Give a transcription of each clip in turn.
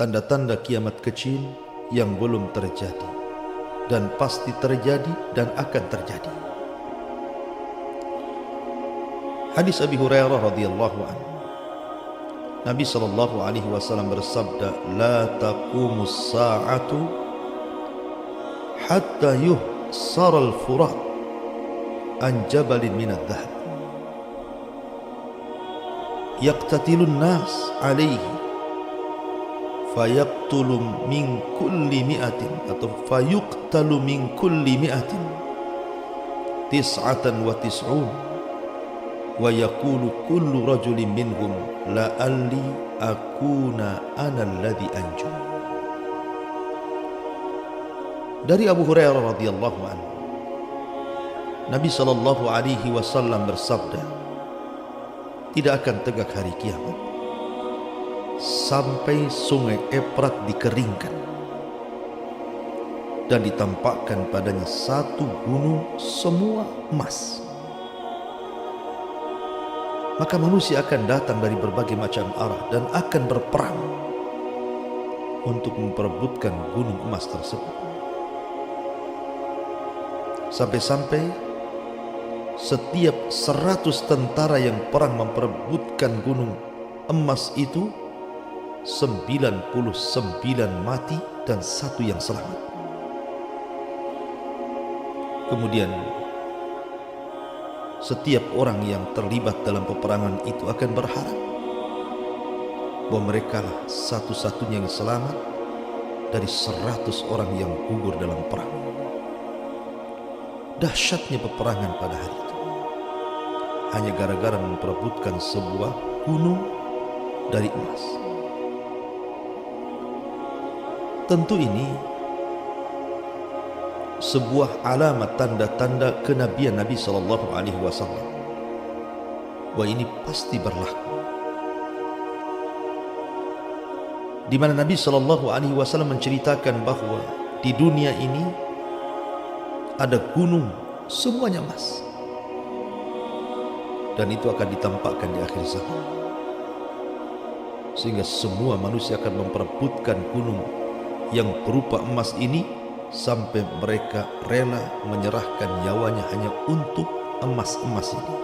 tanda-tanda kiamat kecil yang belum terjadi dan pasti terjadi dan akan terjadi. Hadis Abi Hurairah radhiyallahu anhu, Nabi sallallahu alaihi wasallam bersabda, "La taqumus sa'atu hatta yuhsar al-furat an jabalin min adh-dhahab yaqtatilun nas alaihi fayaqtulu min kulli mi'atin atau fayuqtalu min kulli mi'atin tis'atan wa tis'un wa yaqulu kullu rajulin minhum la'alli akuna ana alladhi anju." Dari Abu Hurairah radhiyallahu anhu, Nabi sallallahu alaihi wasallam bersabda, tidak akan tegak hari kiamat sampai sungai Efrat dikeringkan dan ditampakkan padanya satu gunung semua emas. Maka manusia akan datang dari berbagai macam arah dan akan berperang untuk memperebutkan gunung emas tersebut. Sampai-sampai setiap 100 tentara yang perang memperebutkan gunung emas itu, 99 mati dan 1 yang selamat. Kemudian setiap orang yang terlibat dalam peperangan itu akan berharap bahwa mereka lah satu-satunya yang selamat dari 100 orang yang gugur dalam perang. Dahsyatnya peperangan pada hari itu hanya gara-gara memperebutkan sebuah gunung dari emas. Tentu ini sebuah alamat tanda-tanda kenabian Nabi sallallahu alaihi wasallam. Wah, ini pasti berlaku. Di mana Nabi sallallahu alaihi wasallam menceritakan bahwa di dunia ini ada gunung semuanya emas, dan itu akan ditampakkan di akhir zaman, sehingga semua manusia akan memperebutkan gunung yang berupa emas ini sampai mereka rela menyerahkan nyawanya hanya untuk emas-emas ini.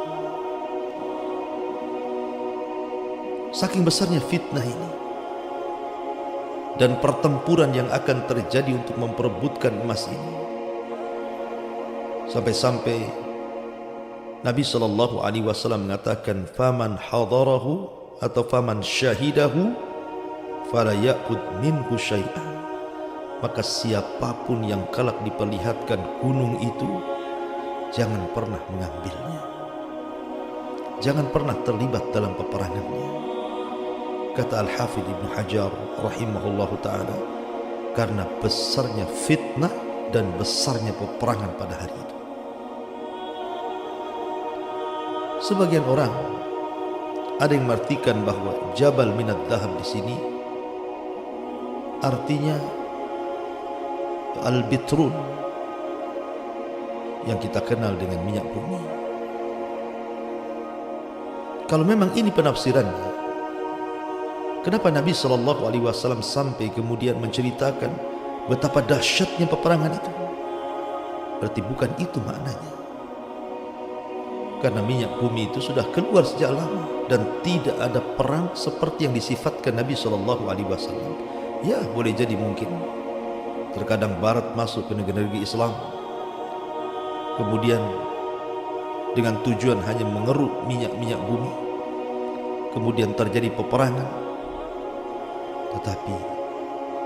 Saking besarnya fitnah ini dan pertempuran yang akan terjadi untuk memperebutkan emas ini, sampai-sampai Nabi sallallahu alaihi wasallam mengatakan, "Faman hadarahu atau faman syahidahu fala ya'khud minhu syai'an." Maka siapapun yang kelak diperlihatkan gunung itu, jangan pernah mengambilnya, jangan pernah terlibat dalam peperangannya. Kata Al-Hafidh Ibn Hajar rahimahullahu ta'ala, karena besarnya fitnah dan besarnya peperangan pada hari itu. Sebagian orang ada yang mengartikan bahwa Jabal Minad Dhahab di sini artinya al-bitrun yang kita kenal dengan minyak bumi. Kalau memang ini penafsirannya, kenapa Nabi sallallahu alaihi wasallam sampai kemudian menceritakan betapa dahsyatnya peperangan itu? Berarti bukan itu maknanya. Karena minyak bumi itu sudah keluar sejak lama dan tidak ada perang seperti yang disifatkan Nabi sallallahu alaihi wasallam. Ya, boleh jadi mungkin terkadang barat masuk ke negeri-negeri Islam, kemudian dengan tujuan hanya mengeruk minyak-minyak bumi, kemudian terjadi peperangan, tetapi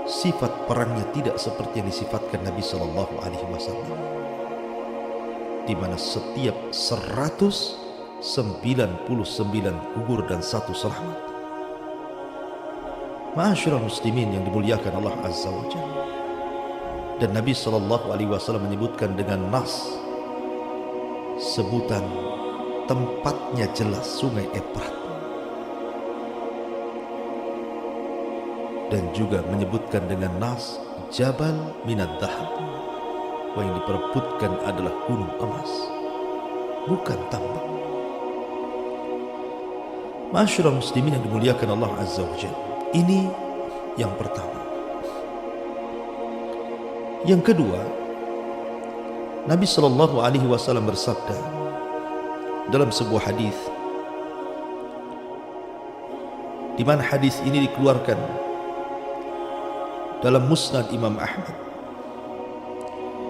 sifat perangnya tidak seperti yang disifatkan Nabi sallallahu alaihi wasallam, di mana setiap 199 gugur dan 1 selamat. Ma'asyiral muslimin yang dimuliakan Allah Azza wa Jalla. Dan Nabi sallallahu alaihi wasallam menyebutkan dengan nas, sebutan tempatnya jelas, sungai Efrat, dan juga menyebutkan dengan nas Jabal Minad Dhahab, yang diperebutkan adalah gunung emas, bukan tambang. Ma'asyiral muslimin yang dimuliakan Allah Azza wa Jalla, ini yang pertama. Yang kedua, Nabi SAW bersabda dalam sebuah hadis, di mana hadis ini dikeluarkan dalam Musnad Imam Ahmad,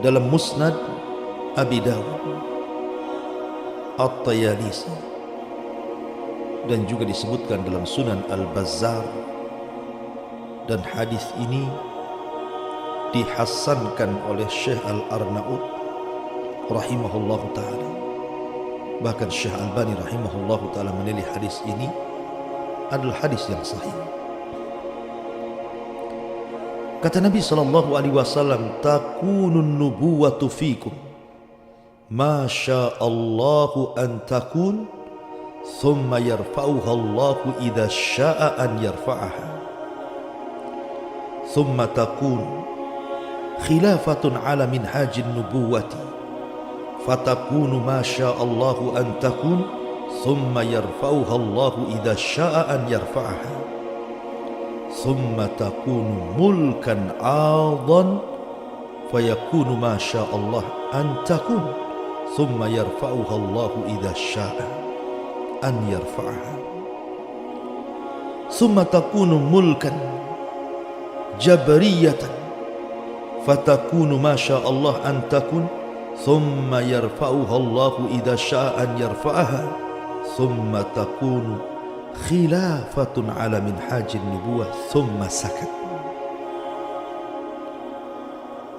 dalam Musnad Abi Dawud, At-Tayalisi, dan juga disebutkan dalam Sunan Al-Bazzar, dan hadis ini dihasankan oleh Syekh Al-Arnaud rahimahullahu ta'ala. Bahkan Syekh Albani rahimahullahu ta'ala menilai hadis ini adalah hadis yang sahih. Kata Nabi SAW, takunun nubuwatu fikum ma sya'allahu an takun thumma yarfa'uha Allahu idha sya'a an yarfa'aha thumma takun khilafatun ala minhajin nubuwati fatakunu ma sya'allahu an takun thumma yarfa'uha Allahu idha sya'a an yarfa'aha thumma takunu mulkan 'adan fayakunu ma sya'allah an takun thumma yarfa'uha Allahu idha sya'a an yarfa'aha thumma takunu mulkan jabariyatan fatakunu ma sya'allah an takun thumma yarfa'uha Allahu idha sya'a an yarfa'aha thumma takunu khilafatun ala minhajin nubuwah thumma sakat.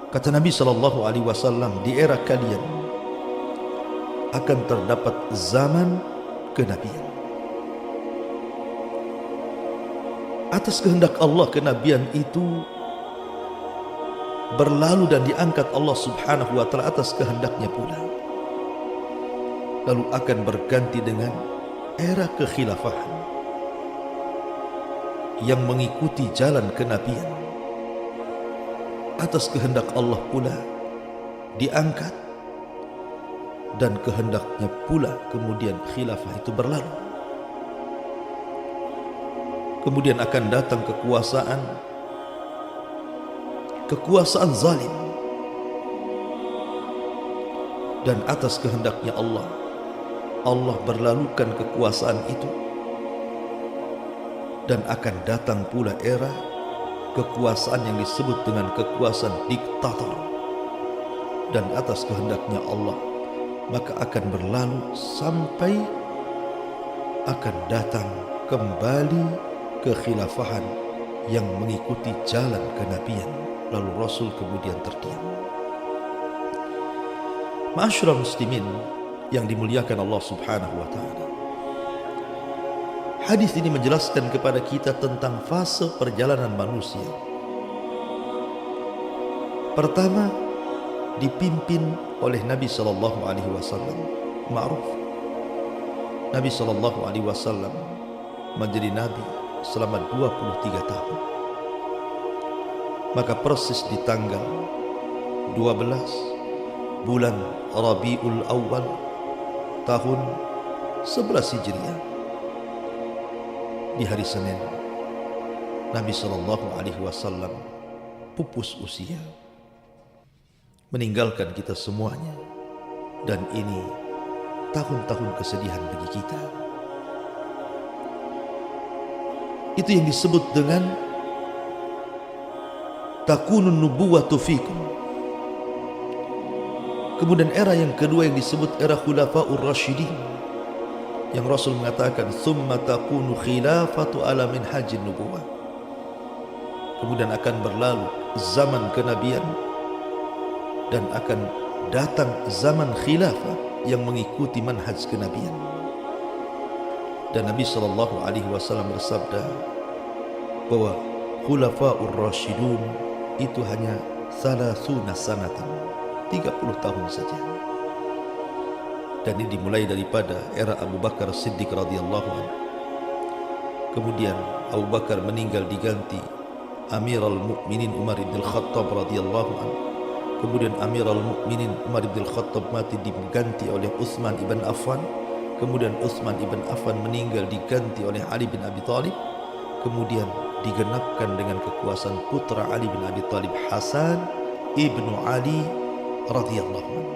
Kata Nabi SAW, di era kalian akan terdapat zaman kenabian. Atas kehendak Allah, kenabian itu berlalu dan diangkat Allah Subhanahu wa ta'ala atas kehendaknya pula. Lalu akan berganti dengan era kekhilafahan yang mengikuti jalan kenabian. Atas kehendak Allah pula diangkat, dan kehendaknya pula kemudian khilafah itu berlalu. Kemudian akan datang kekuasaan zalim, dan atas kehendaknya Allah berlalukan kekuasaan itu, dan akan datang pula era kekuasaan yang disebut dengan kekuasaan diktator, dan atas kehendaknya Allah maka akan berlalu sampai akan datang kembali kekhilafahan yang mengikuti jalan kenabian. Lalu Rasul kemudian terdiam. Ma'asyiral muslimin yang dimuliakan Allah Subhanahu wa ta'ala, hadis ini menjelaskan kepada kita tentang fase perjalanan manusia. Pertama, dipimpin oleh Nabi SAW. Ma'ruf, Nabi SAW menjadi Nabi selama 23 tahun. Maka persis di tanggal 12 bulan Rabiul Awal tahun 11 Hijriah, di hari Senin, Nabi SAW pupus usia, meninggalkan kita semuanya. Dan ini tahun-tahun kesedihan bagi kita. Itu yang disebut dengan takunun nubuwatu fikum. Kemudian era yang kedua yang disebut era khulafaur rasyidin, yang Rasul mengatakan thumma takunu khilafatu ala minhajin nubuwah. Kemudian akan berlalu zaman kenabian, dan akan datang zaman khilafah yang mengikuti manhaj kenabian. Dan Nabi SAW bersabda bahwa khulafaur rasyidun itu hanya 30 sanatan, 30 tahun saja. Dan ini dimulai daripada era Abu Bakar Siddiq radhiyallahu anhu. Kemudian Abu Bakar meninggal, diganti Amirul Mukminin Umar bin Khattab radhiyallahu anhu. Kemudian Amirul Mukminin Umar bin Khattab mati, diganti oleh Utsman ibn Affan. Kemudian Utsman ibn Affan meninggal, diganti oleh Ali bin Abi Thalib. Kemudian digenapkan dengan kekuasaan putra Ali bin Abi Thalib, Hasan ibnu Ali radhiyallahu anhu.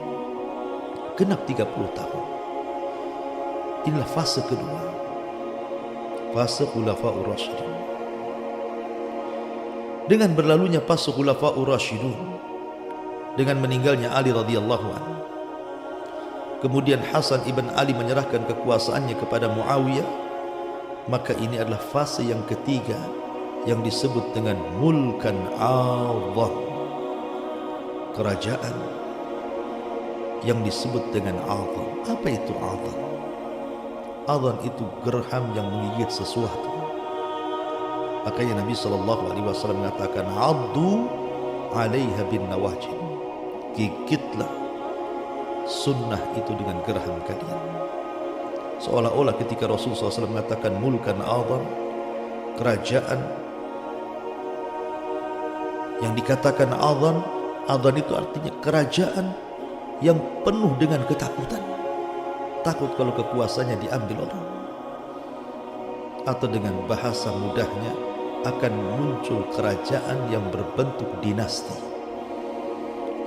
Genap 30 tahun. Inilah fase kedua, fase Khulafaur Rasyidun. Dengan berlalunya fase Khulafaur Rasyidun, dengan meninggalnya Ali radhiyallahu anhu, kemudian Hasan ibn Ali menyerahkan kekuasaannya kepada Muawiyah, maka ini adalah fase yang ketiga yang disebut dengan mulkan a'zam, kerajaan yang disebut dengan a'zam. Apa itu a'zam? A'zam itu gerham yang menggigit sesuatu. Makanya Nabi SAW mengatakan, addu 'alaiha bin nawajid, gigitlah sunnah itu dengan gerham kalian. Seolah-olah ketika Rasulullah SAW mengatakan mulkan a'zam, kerajaan yang dikatakan a'zam, a'zam itu artinya kerajaan yang penuh dengan ketakutan. Takut kalau kekuasaannya diambil orang. Atau dengan bahasa mudahnya, akan muncul kerajaan yang berbentuk dinasti,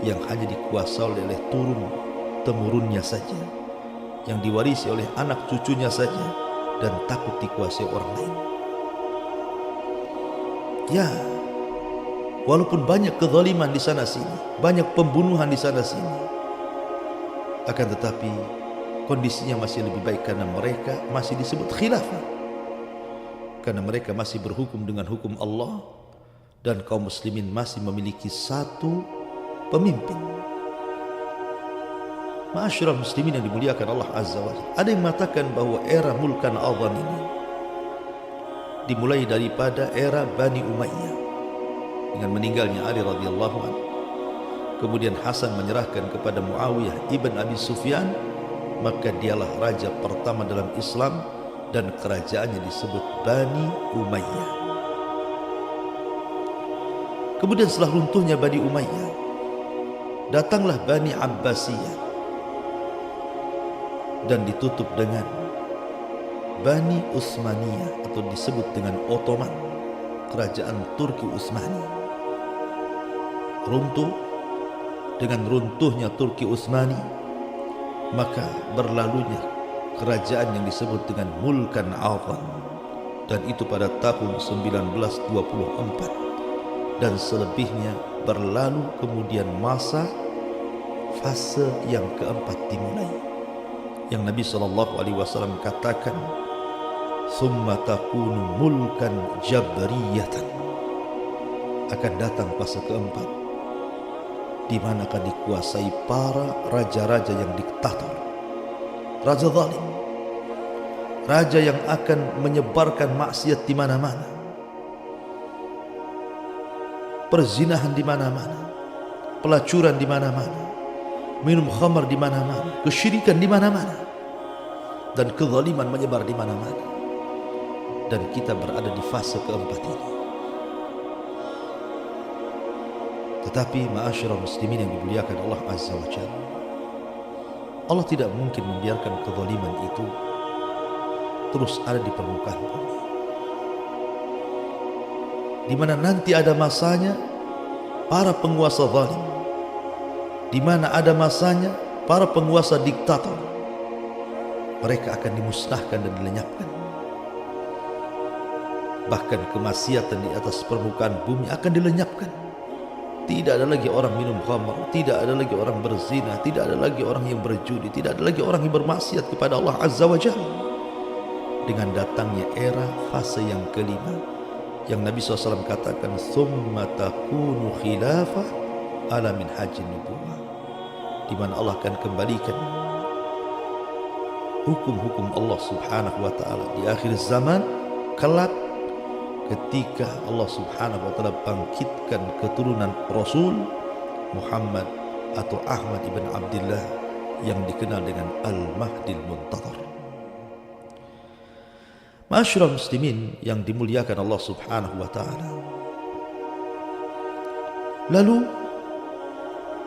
yang hanya dikuasai oleh turun-temurunnya saja, yang diwarisi oleh anak cucunya saja, dan takut dikuasai orang lain. Ya, walaupun banyak kezaliman di sana sini, banyak pembunuhan di sana sini, akan tetapi kondisinya masih lebih baik karena mereka masih disebut khilafah, karena mereka masih berhukum dengan hukum Allah, dan kaum muslimin masih memiliki satu pemimpin. Ma'asyiral muslimin yang dimuliakan Allah Azza wa Jalla, ada yang mengatakan bahwa era mulkan a'zam ini dimulai daripada era Bani Umayyah dengan meninggalnya Ali radhiyallahu anhu. Kemudian Hasan menyerahkan kepada Muawiyah ibn Abi Sufyan, maka dialah raja pertama dalam Islam dan kerajaannya disebut Bani Umayyah. Kemudian setelah runtuhnya Bani Umayyah, datanglah Bani Abbasiyah dan ditutup dengan Bani Utsmaniyah atau disebut dengan Ottoman, kerajaan Turki Utsmani. Runtuh. Dengan runtuhnya Turki Utsmani, maka berlalunya kerajaan yang disebut dengan mulkan a'zam, dan itu pada tahun 1924, dan selebihnya berlalu. Kemudian masa fase yang keempat dimulai, yang Nabi SAW katakan, summa takunu mulkan jabriyatan, akan datang fase keempat di mana akan dikuasai para raja-raja yang diktator, raja zalim, raja yang akan menyebarkan maksiat di mana-mana, perzinahan di mana-mana, pelacuran di mana-mana, minum khamar di mana-mana, kesyirikan di mana-mana, dan kezaliman menyebar di mana-mana. Dan kita berada di fase keempat ini. Tetapi ma'asyiral muslimin yang dimuliakan Allah Azza wa Jalla, Allah tidak mungkin membiarkan kezaliman itu terus ada di permukaan bumi, di mana nanti ada masanya para penguasa zalim, di mana ada masanya para penguasa diktator, mereka akan dimusnahkan dan dilenyapkan. Bahkan kemaksiatan di atas permukaan bumi akan dilenyapkan. Tidak ada lagi orang minum khamar, tidak ada lagi orang berzina, tidak ada lagi orang yang berjudi, tidak ada lagi orang yang bermaksiat kepada Allah Azza wa Jalla. Dengan datangnya era fase yang kelima, yang Nabi SAW katakan, summa takunu khilafah ala min hajin nubuwah, di mana Allah akan kembalikan hukum-hukum Allah Subhanahu wa ta'ala di akhir zaman kelak, ketika Allah Subhanahu wa ta'ala bangkitkan keturunan Rasul Muhammad atau Ahmad ibn Abdullah yang dikenal dengan Al-Mahdil Muntadhar. Ma'asyiral muslimin yang dimuliakan Allah Subhanahu wa ta'ala, lalu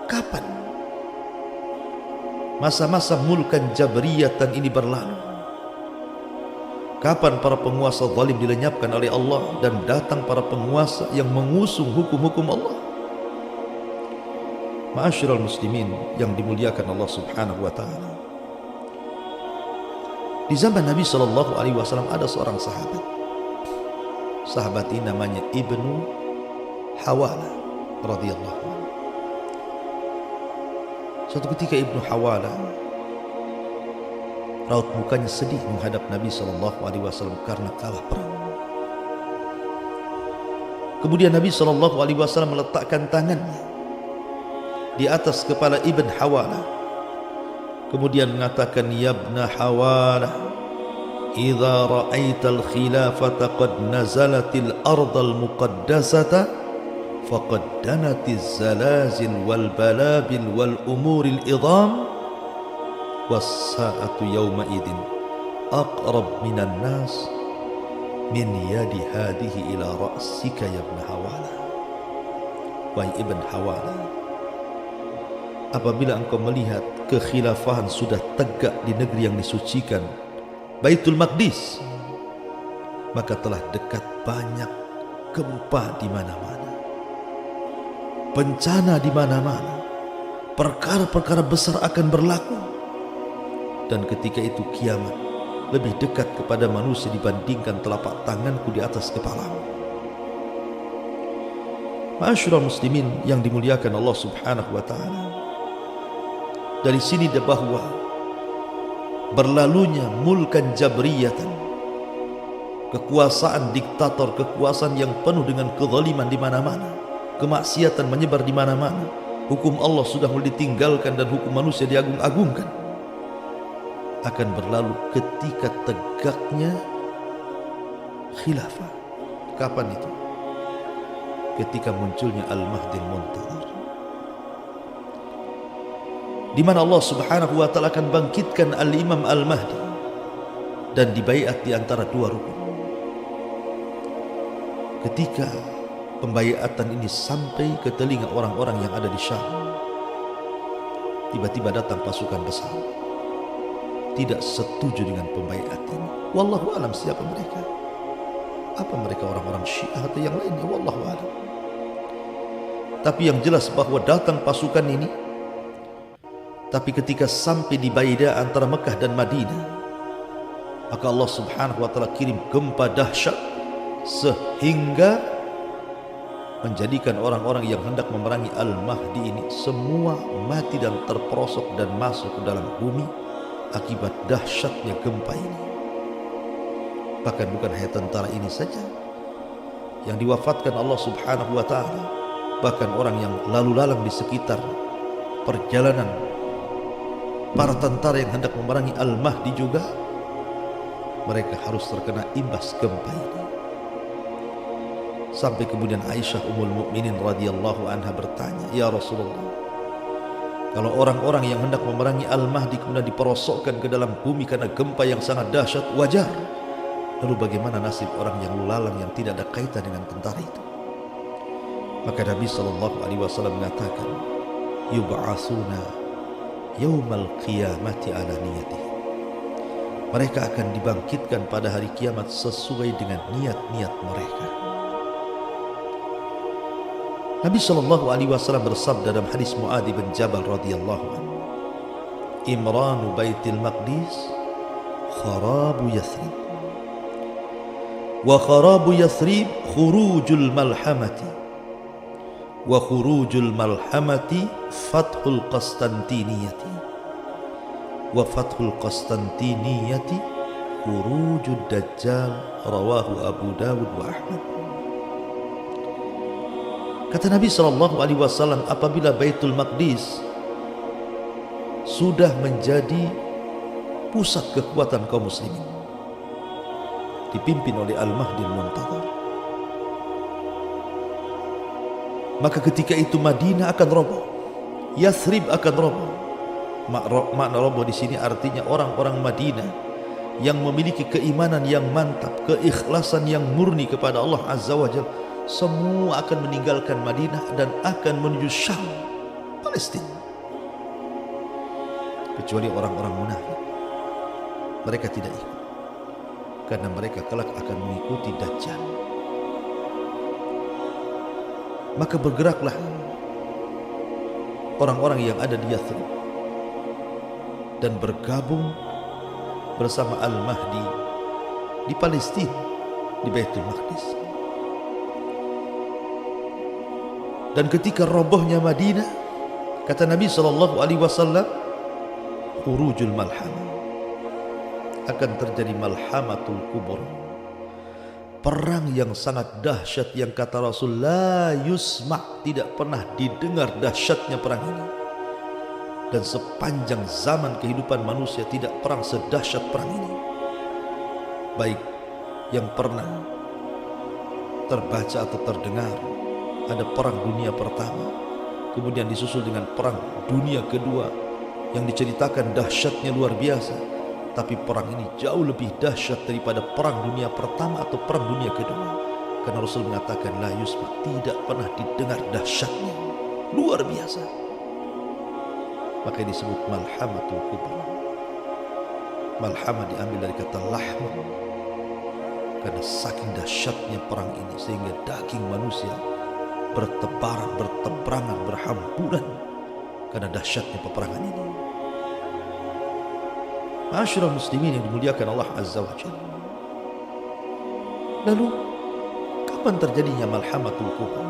kapan masa-masa mulkan jabriyatan ini berlalu? Kapan para penguasa zalim dilenyapkan oleh Allah dan datang para penguasa yang mengusung hukum-hukum Allah? Ma'asyiral muslimin yang dimuliakan Allah Subhanahu wa taala. Di zaman Nabi sallallahu alaihi wasallam ada seorang sahabat. Sahabat ini namanya Ibnu Hawala radhiyallahu anhu. Suatu ketika Ibnu Hawala raut mukanya sedih menghadap Nabi sallallahu alaihi wasallam karena kalah perang. Kemudian Nabi sallallahu alaihi wasallam meletakkan tangannya di atas kepala Ibn Hawala. Kemudian mengatakan, "Ya Ibn Hawala, idza ra'aital khilafata qad nazalatil ardal muqaddasata faqad danatiz zalazil wal balabil wal umuril idham was-sa'atu yawma idin aqrab minan nas min yadi hadihi ila ra'sika ya Ibn Hawala." Wahai Ibn Hawala, apabila engkau melihat kekhilafahan sudah tegak di negeri yang disucikan, Baitul Maqdis, maka telah dekat banyak gempa di mana-mana, bencana di mana-mana, perkara-perkara besar akan berlaku, dan ketika itu kiamat lebih dekat kepada manusia dibandingkan telapak tanganku di atas kepalamu. Ma'asyiral muslimin yang dimuliakan Allah Subhanahu wa taala. Dari sini bahwa berlalunya mulkan jabriyatan, kekuasaan diktator, kekuasaan yang penuh dengan kezaliman di mana-mana, kemaksiatan menyebar di mana-mana, hukum Allah sudah mulai ditinggalkan dan hukum manusia diagung-agungkan, akan berlalu ketika tegaknya khilafah. Kapan itu? Ketika munculnya Al-Mahdi Al-Muntadhar, di mana Allah Subhanahu wa taala akan bangkitkan Al-Imam Al-Mahdi dan dibaiat di antara dua rukun. Ketika pembaiatan ini sampai ke telinga orang-orang yang ada di Syam, tiba-tiba datang pasukan besar tidak setuju dengan pembaiat ini. Wallahu alam siapa mereka? Apa mereka orang-orang Syiah atau yang lainnya? Wallahu alam. Tapi yang jelas bahwa datang pasukan ini, tapi ketika sampai di Baida antara Mekah dan Madinah, maka Allah Subhanahu wa taala kirim gempa dahsyat sehingga menjadikan orang-orang yang hendak memerangi Al-Mahdi ini semua mati dan terperosok dan masuk ke dalam bumi akibat dahsyatnya gempa ini. Bahkan bukan hanya tentara ini saja yang diwafatkan Allah Subhanahu wa taala, bahkan orang yang lalu lalang di sekitar perjalanan para tentara yang hendak memerangi Al-Mahdi juga, mereka harus terkena imbas gempa ini. Sampai kemudian Aisyah Ummul Mukminin radhiyallahu anha bertanya, "Ya Rasulullah, kalau orang-orang yang hendak memerangi Al-Mahdi kemudian diperosokkan ke dalam bumi karena gempa yang sangat dahsyat, wajar. Lalu bagaimana nasib orang yang lalang yang tidak ada kaitan dengan tentara itu?" Maka Nabi sallallahu alaihi wasallam mengatakan, "Yub'atsuna yaumal qiyamati ala niyatihim." Mereka akan dibangkitkan pada hari kiamat sesuai dengan niat-niat mereka. Nabi sallallahu alaihi wasallam bersabda dalam hadis Muadz bin Jabal radhiyallahu anhu, "Imranu Baitil Maqdis kharabu Yathrib, wa kharabu Yathrib khurujul malhamati, wa khurujul malhamati fathul Qastantiniyati, wa fathul Qastantiniyati khurujud Dajjal." Rawahu Abu Dawud wa Ahmad. Kata Nabi sallallahu alaihi wasallam, apabila Baitul Maqdis sudah menjadi pusat kekuatan kaum muslimin dipimpin oleh Al-Mahdi Al-Muntadhar, maka ketika itu Madinah akan roboh, Yathrib akan roboh. Makna roboh di sini artinya orang-orang Madinah yang memiliki keimanan yang mantap, keikhlasan yang murni kepada Allah Azza wa Jalla, semua akan meninggalkan Madinah dan akan menuju Syam, Palestina, kecuali orang-orang munafik. Mereka tidak ikut. karena mereka kelak akan mengikuti Dajjal. Maka bergeraklah orang-orang yang ada di Yathrib dan bergabung bersama Al-Mahdi di Palestina, di Baitul Maqdis. Dan ketika robohnya Madinah, kata Nabi SAW, khurujul malhamah, akan terjadi malhamatul kubur, perang yang sangat dahsyat yang kata Rasul la yusma', tidak pernah didengar dahsyatnya perang ini. Dan sepanjang zaman kehidupan manusia tidak perang sedahsyat perang ini, baik yang pernah terbaca atau terdengar. Ada perang dunia pertama, kemudian disusul dengan perang dunia kedua yang diceritakan dahsyatnya luar biasa. Tapi perang ini jauh lebih dahsyat daripada perang dunia pertama atau perang dunia kedua, karena Rasul mengatakan la yusma', tidak pernah didengar dahsyatnya, luar biasa. Maka disebut malhamatul kubra. Malhamah diambil dari kata lahmun, karena saking dahsyatnya perang ini sehingga daging manusia bertebaran, bertebarangan, berhamburan karena dahsyatnya peperangan ini. Ma'asyiral muslimin yang dimuliakan Allah Azza wa Jalla. Lalu kapan terjadinya malhamatul kubra?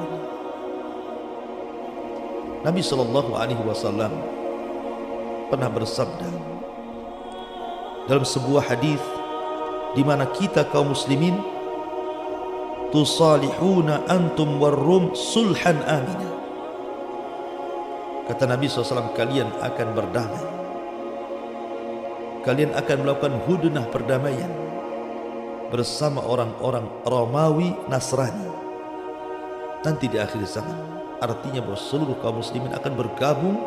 Nabi SAW pernah bersabda dalam sebuah hadis di mana kita kaum muslimin tusalihuna antum warrum sulhan amina. Kata Nabi SAW, kalian akan berdamai, kalian akan melakukan hudnah perdamaian bersama orang-orang Romawi Nasrani nanti di akhir zaman. Artinya bahwa seluruh kaum muslimin akan bergabung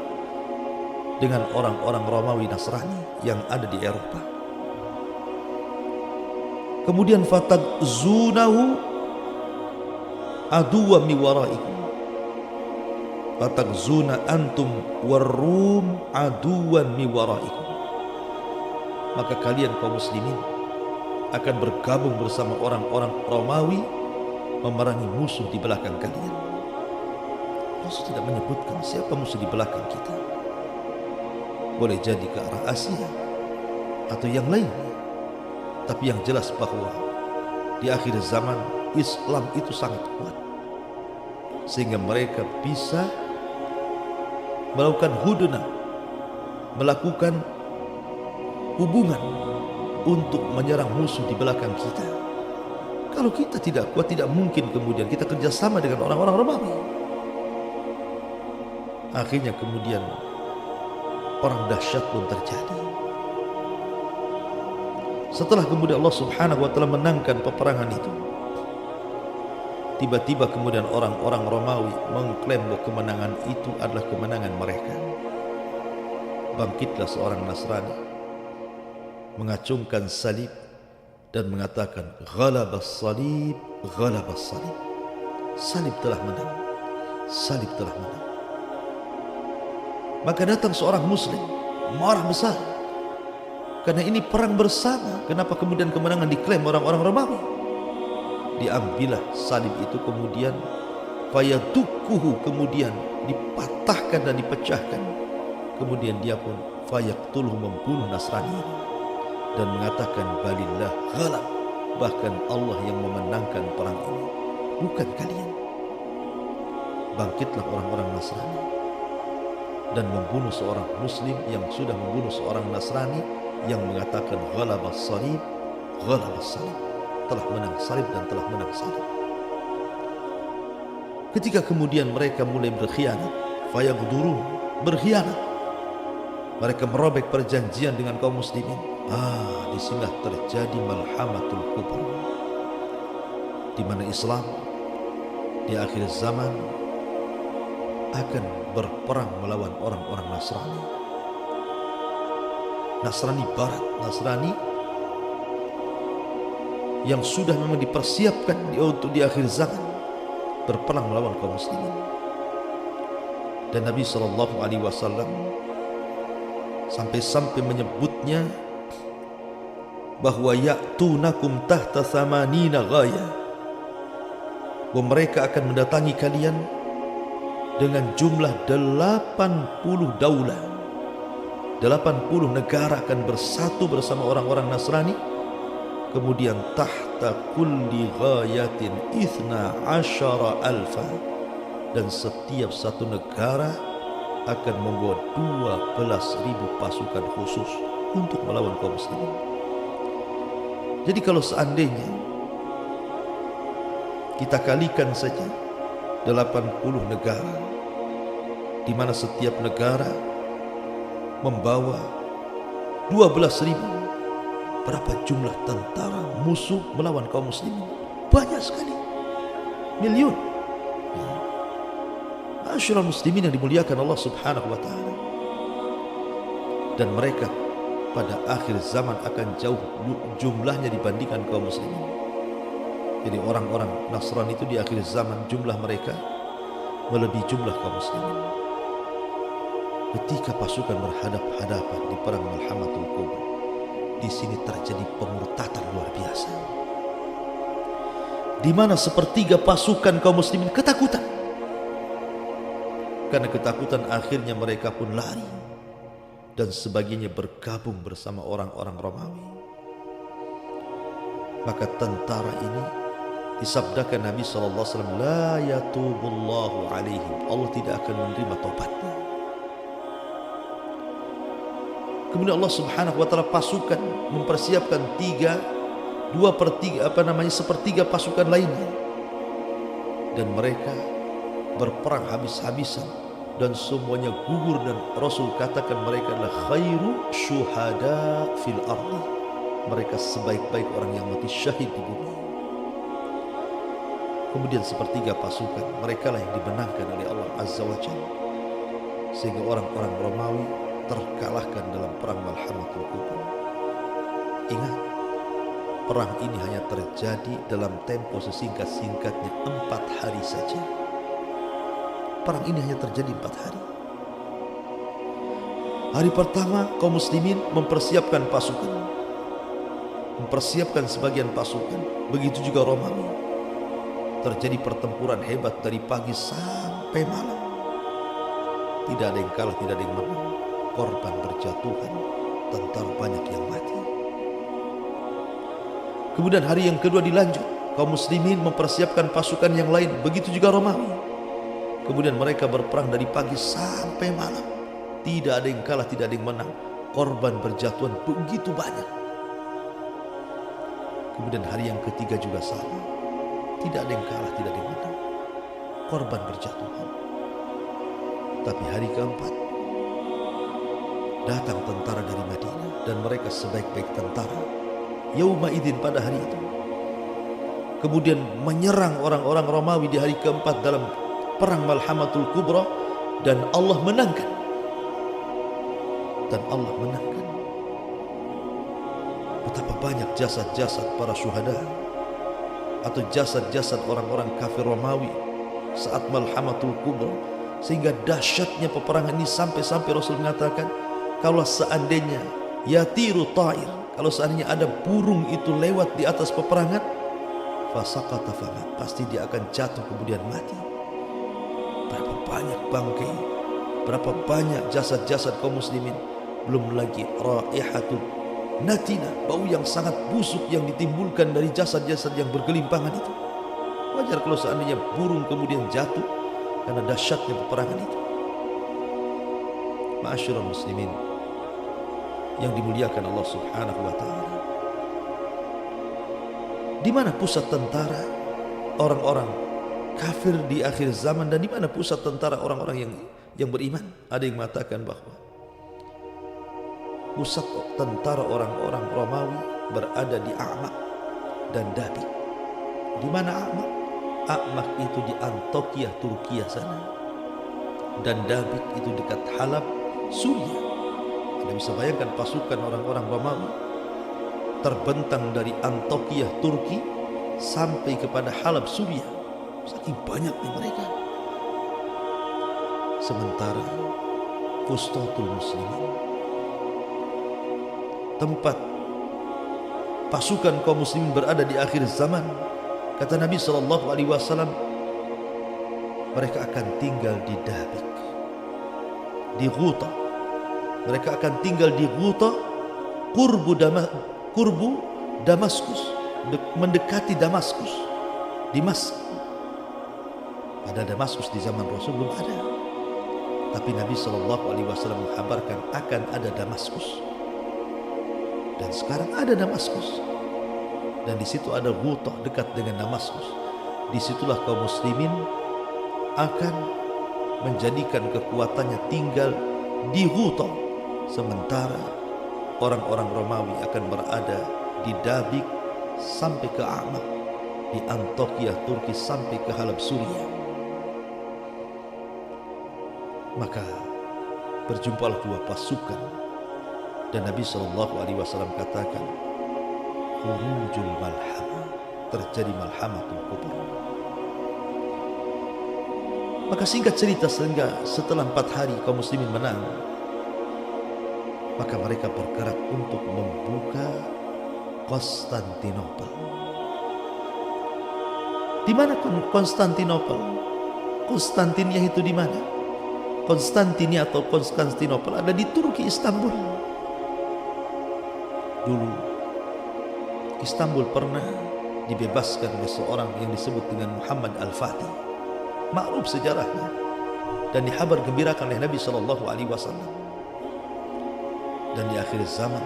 dengan orang-orang Romawi Nasrani yang ada di Eropa. Kemudian fatagzunahu aduwa mi waraikum, fatagzuna antum warrum aduwan mi waraikum. Maka kalian kaum muslimin akan bergabung bersama orang-orang Romawi memerangi musuh di belakang kalian. Rasul tidak menyebutkan siapa musuh di belakang kita. Boleh jadi ke arah Asia atau yang lainnya, tapi yang jelas bahwa di akhir zaman Islam itu sangat kuat sehingga mereka bisa melakukan hudnah, melakukan hubungan untuk menyerang musuh di belakang kita. Kalau kita tidak kuat, tidak mungkin kemudian kita kerjasama dengan orang-orang Romawi. Akhirnya kemudian perang dahsyat pun terjadi. Setelah kemudian Allah Subhanahu wa taala menangkan peperangan itu, tiba-tiba kemudian orang-orang Romawi mengklaim bahwa kemenangan itu adalah kemenangan mereka. Bangkitlah seorang Nasrani mengacungkan salib dan mengatakan ghalabas salib, ghalabas salib. Salib telah menang, salib telah menang. Maka datang seorang muslim marah besar, karena ini perang bersama. Kenapa kemudian kemenangan diklaim orang-orang Romawi? Diambillah salib itu kemudian fayadukuhu, kemudian dipatahkan dan dipecahkan. Kemudian dia pun fayaqtuluhu, membunuh Nasrani dan mengatakan balillah ghalab, bahkan Allah yang memenangkan perang ini, bukan kalian. Bangkitlah orang-orang Nasrani dan membunuh seorang muslim yang sudah membunuh seorang Nasrani yang mengatakan ghalabas salib, ghalabas salib, telah menang salib dan telah menang salib. Ketika kemudian mereka mulai berkhianat, fayaghdurun, berkhianat, mereka merobek perjanjian dengan kaum muslimin. Disinilah terjadi malhamatul kubra, di mana Islam di akhir zaman akan berperang melawan orang-orang Nasrani. Nasrani Barat, Nasrani yang sudah memang dipersiapkan untuk di akhir zaman berperang melawan kaum muslimin. Dan Nabi SAW sampai-sampai menyebutnya bahwa ya'tunakum tahta thamanina ghayah, bahwa mereka akan mendatangi kalian dengan jumlah 80 daulah, 80 negara akan bersatu bersama orang-orang Nasrani. Kemudian tahta kulli ghayatin ithna asyara alfa, dan setiap satu negara akan membawa 12.000 pasukan khusus untuk melawan kaum muslimin. Jadi kalau seandainya kita kalikan saja 80 negara, di mana setiap negara membawa 12.000, berapa jumlah tentara musuh melawan kaum muslimin? Banyak sekali, miliun. Ma'asyiral muslimin yang dimuliakan Allah subhanahu wa ta'ala. Dan mereka pada akhir zaman akan jauh jumlahnya dibandingkan kaum muslimin. Jadi orang-orang Nasrani itu di akhir zaman jumlah mereka melebihi jumlah kaum muslimin. Ketika pasukan berhadap-hadapan di perang Malhamatul Kubra, di sini terjadi pemurtatan luar biasa, di mana sepertiga pasukan kaum muslimin ketakutan. Karena ketakutan akhirnya mereka pun lari, dan sebagiannya bergabung bersama orang-orang Romawi. Maka tentara ini disabdakan Nabi SAW, la yatubullahu alaihim, Allah tidak akan menerima taubatnya. Kemudian Allah subhanahu wa ta'ala pasukan mempersiapkan sepertiga pasukan lainnya, dan mereka berperang habis-habisan dan semuanya gugur, dan Rasul katakan mereka adalah khairu syuhada fil ardi, mereka sebaik-baik orang yang mati syahid di bumi. Kemudian sepertiga pasukan mereka lah yang dimenangkan oleh Allah Azza wa Jalla, sehingga orang-orang Romawi terkalahkan dalam perang Malhamatul Kubra. Ingat, perang ini hanya terjadi dalam tempo sesingkat-singkatnya 4 hari saja. Perang ini hanya terjadi 4 hari. Hari pertama kaum muslimin mempersiapkan pasukan, mempersiapkan sebagian pasukan. Begitu juga Romawi. Terjadi pertempuran hebat dari pagi sampai malam. Tidak ada yang kalah, tidak ada yang menang. Korban berjatuhan, tentara banyak yang mati. Kemudian hari yang kedua dilanjut, kaum muslimin mempersiapkan pasukan yang lain. Begitu juga Romawi. Kemudian mereka berperang dari pagi sampai malam. Tidak ada yang kalah, tidak ada yang menang. Korban berjatuhan begitu banyak. Kemudian hari yang ketiga juga sama. Tidak ada yang kalah, tidak ada yang menang. Korban berjatuhan. Tapi hari keempat datang tentara dari Madinah, dan mereka sebaik-baik tentara. Yauma idzin, pada hari itu. Kemudian menyerang orang-orang Romawi di hari keempat dalam perang Malhamatul Kubra, dan Allah menangkan. Dan Allah menangkan. Betapa banyak jasad-jasad para syuhada atau jasad-jasad orang-orang kafir Romawi saat Malhamatul Kubra, sehingga dahsyatnya peperangan ini sampai-sampai Rasul mengatakan, kalau seandainya yatiru ta'ir, kalau seandainya ada burung itu lewat di atas peperangan, fasaqata famat, pasti dia akan jatuh kemudian mati. Berapa banyak bangkai, berapa banyak jasad-jasad kaum muslimin. Belum lagi raihatul natina, bau yang sangat busuk yang ditimbulkan dari jasad-jasad yang bergelimpangan itu. Wajar kalau seandainya burung kemudian jatuh karena dahsyatnya peperangan itu. Ma'asyiral muslimin yang dimuliakan Allah subhanahu wa ta'ala, di mana pusat tentara orang-orang kafir di akhir zaman, dan di mana pusat tentara orang-orang yang beriman? Ada yang mengatakan bahwa pusat tentara orang-orang Romawi berada di A'maq dan Dabik. Di mana A'maq? A'maq itu di Antokia, Turkiya sana, dan Dabik itu dekat Halab, Suriah. Anda bisa bayangkan pasukan orang-orang Romawi terbentang dari Antokia, Turki, sampai kepada Halab, Suriah. Saking banyaknya mereka. Sementara Fustatul Muslimin, tempat pasukan kaum muslimin berada di akhir zaman. Kata Nabi SAW, mereka akan tinggal di Dabik, di Ghuta. Mereka akan tinggal di Ghuta, kurbu Damaskus, mendekati Damaskus, Dimas. Pada Damaskus di zaman Rasul belum ada, tapi Nabi SAW mengkabarkan akan ada Damaskus, dan sekarang ada Damaskus, dan di situ ada Ghuta dekat dengan Damaskus. Disitulah kaum muslimin akan menjadikan kekuatannya tinggal di Ghuta, sementara orang-orang Romawi akan berada di Dabik sampai ke Amak, di Antokia Turki sampai ke Halab Suriah. Maka berjumpalah dua pasukan, dan Nabi SAW katakan, khurujul malhamah, terjadi malhamatul kubra. Maka singkat cerita, sehingga setelah 4 hari kaum muslimin menang, maka mereka bergerak untuk membuka Konstantinopel. Di mana Konstantinopel? Konstantinia itu di mana? Konstantinia atau Konstantinopel ada di Turki, Istanbul. Dulu Istanbul pernah dibebaskan oleh seorang yang disebut dengan Muhammad Al-Fatih, maklum sejarahnya, dan dihabar gembirakan oleh Nabi SAW. Dan di akhir zaman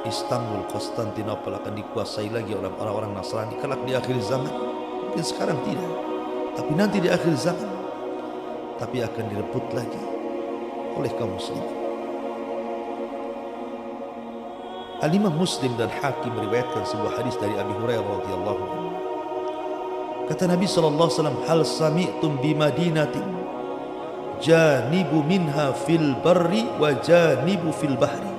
Istanbul, Konstantinopel akan dikuasai lagi oleh orang-orang Nasrani kelak di akhir zaman. Mungkin sekarang tidak, tapi nanti di akhir zaman, tapi akan direbut lagi oleh kaum muslimin. Al-Imam Muslim dan Hakim meriwayatkan sebuah hadis dari Abi Hurairah radhiyallahu anhu. Kata Nabi SAW, hal sami'tum bi madinatin janibu minha fil barri wa janibu fil bahri.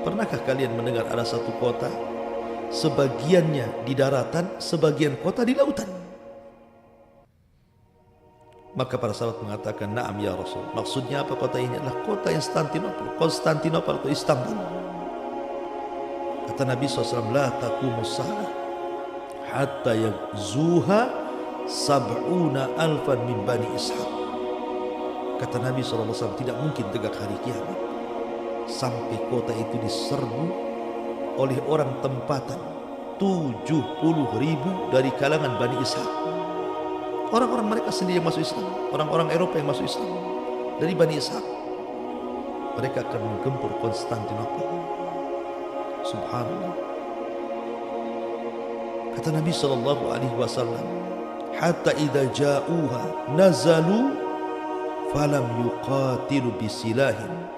Pernahkah kalian mendengar ada satu kota, sebagiannya di daratan, sebagian kota di lautan? Maka para sahabat mengatakan, na'am ya Rasul. Maksudnya apa kota ini? Adalah kota Konstantinopel atau Istanbul. Kata Nabi SAW, la taqumus saah hatta yaghzuha 70,000 min bani Ishaq. Kata Nabi SAW, tidak mungkin tegak hari kiamat sampai kota itu diserbu oleh orang tempatan 70,000 dari kalangan Bani Ishaq. Orang-orang mereka sendiri yang masuk Islam, orang-orang Eropa yang masuk Islam dari Bani Ishaq. Mereka akan menggempur Konstantinopel. Subhanallah. Kata Nabi SAW, hatta idza ja'uha nazalu falam yuqatilu bisilahin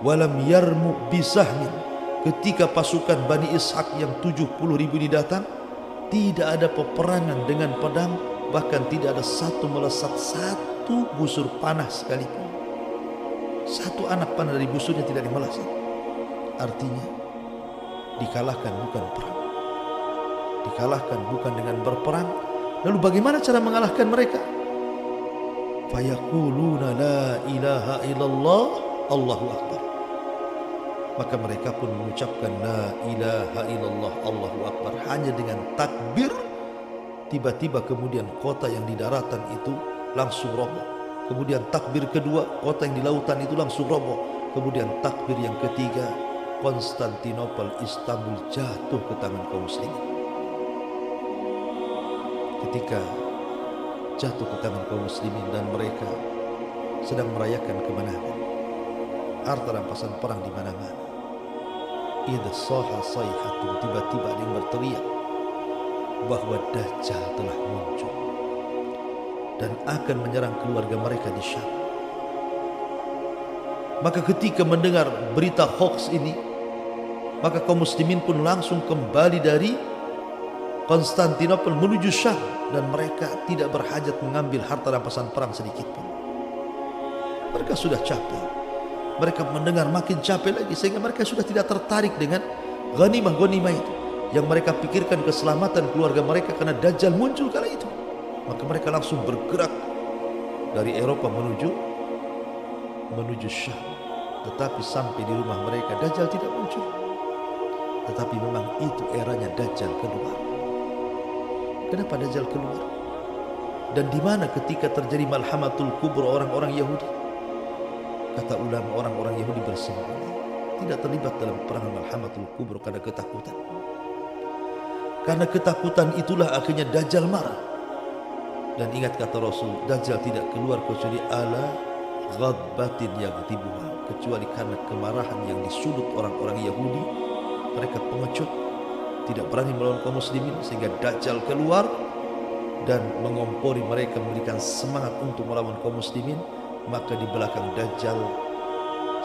walam yarmu bisahmin. Ketika pasukan Bani Ishaq yang 70,000 ini datang, tidak ada peperangan dengan pedang, bahkan tidak ada satu melesat satu busur panah sekalipun. Satu anak panah dari busurnya tidak dimelesat. Artinya dikalahkan bukan perang, dikalahkan bukan dengan berperang. Lalu bagaimana cara mengalahkan mereka? Fayaquluna la ilaha illallah Allahu akbar. Maka mereka pun mengucapkan la ilaha illallah Allahu akbar hanya dengan takbir. Tiba-tiba kemudian kota yang di daratan itu langsung roboh. Kemudian takbir kedua, kota yang di lautan itu langsung roboh. Kemudian takbir yang ketiga, Konstantinopel, Istanbul jatuh ke tangan kaum muslimin. Ketika jatuh ke tangan kaum muslimin dan mereka sedang merayakan kemenangan, harta rampasan perang di mana-mana. Idza saha sayhatun, tiba-tiba ada yang berteriak bahwa Dajjal telah muncul dan akan menyerang keluarga mereka di Syam. Maka ketika mendengar berita hoax ini, maka kaum muslimin pun langsung kembali dari Konstantinopel menuju Syam, dan mereka tidak berhajat mengambil harta rampasan perang sedikit pun. Mereka sudah capek. Mereka mendengar makin capek lagi, sehingga mereka sudah tidak tertarik dengan ghanimah-ghanimah itu. Yang mereka pikirkan keselamatan keluarga mereka karena Dajjal muncul kala itu. Maka mereka langsung bergerak dari Eropa menuju Syam. Tetapi sampai di rumah mereka Dajjal tidak muncul. Tetapi memang itu eranya Dajjal keluar. Kenapa Dajjal keluar? Dan di mana ketika terjadi malhamatul kubra orang-orang Yahudi? Kata ulama, orang-orang Yahudi bersembunyi, tidak terlibat dalam perang malhamatul kubra karena ketakutan. Karena ketakutan itulah akhirnya Dajjal marah. Dan ingat kata Rasul, Dajjal tidak keluar kecuali ala ghadbatin yaghdibuha, kecuali karena kemarahan yang disudut orang-orang Yahudi. Mereka pengecut, tidak berani melawan kaum muslimin, sehingga Dajjal keluar dan mengompori mereka, memberikan semangat untuk melawan kaum muslimin. Maka di belakang Dajjal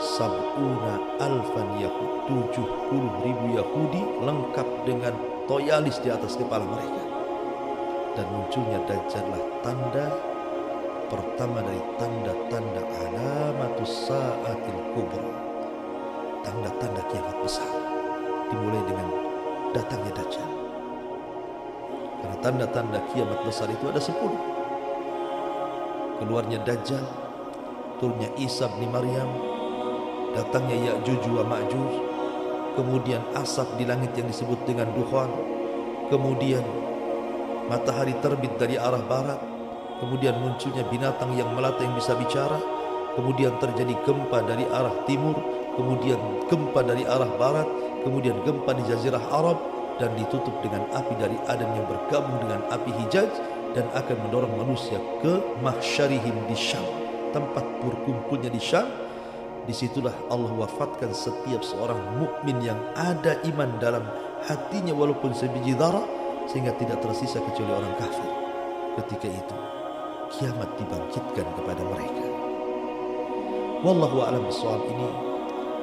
sab'una alfan Yahud, 70.000 Yahudi lengkap dengan toyalis di atas kepala mereka. Dan munculnya Dajjallah tanda pertama dari tanda-tanda alamatus sa'atil kubra, tanda-tanda kiamat besar, dimulai dengan datangnya Dajjal. Karena tanda-tanda kiamat besar itu ada 10. Keluarnya Dajjal, turunnya Isa bin Maryam, datangnya Ya'juj wa Ma'juj, kemudian asap di langit yang disebut dengan dukhan, kemudian matahari terbit dari arah barat, kemudian munculnya binatang yang melata yang bisa bicara, kemudian terjadi gempa dari arah timur, kemudian gempa dari arah barat, kemudian gempa di Jazirah Arab, dan ditutup dengan api dari Adan yang bergabung dengan api Hijaz dan akan mendorong manusia ke mahsyarihim di Syam, tempat berkumpulnya di Syam. Disitulah Allah wafatkan setiap seorang mukmin yang ada iman dalam hatinya walaupun sebiji darah, sehingga tidak tersisa kecuali orang kafir. Ketika itu kiamat dibangkitkan kepada mereka. Wallahu a'lam bishawab. Ini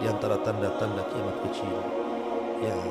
di antara tanda-tanda kiamat kecil yang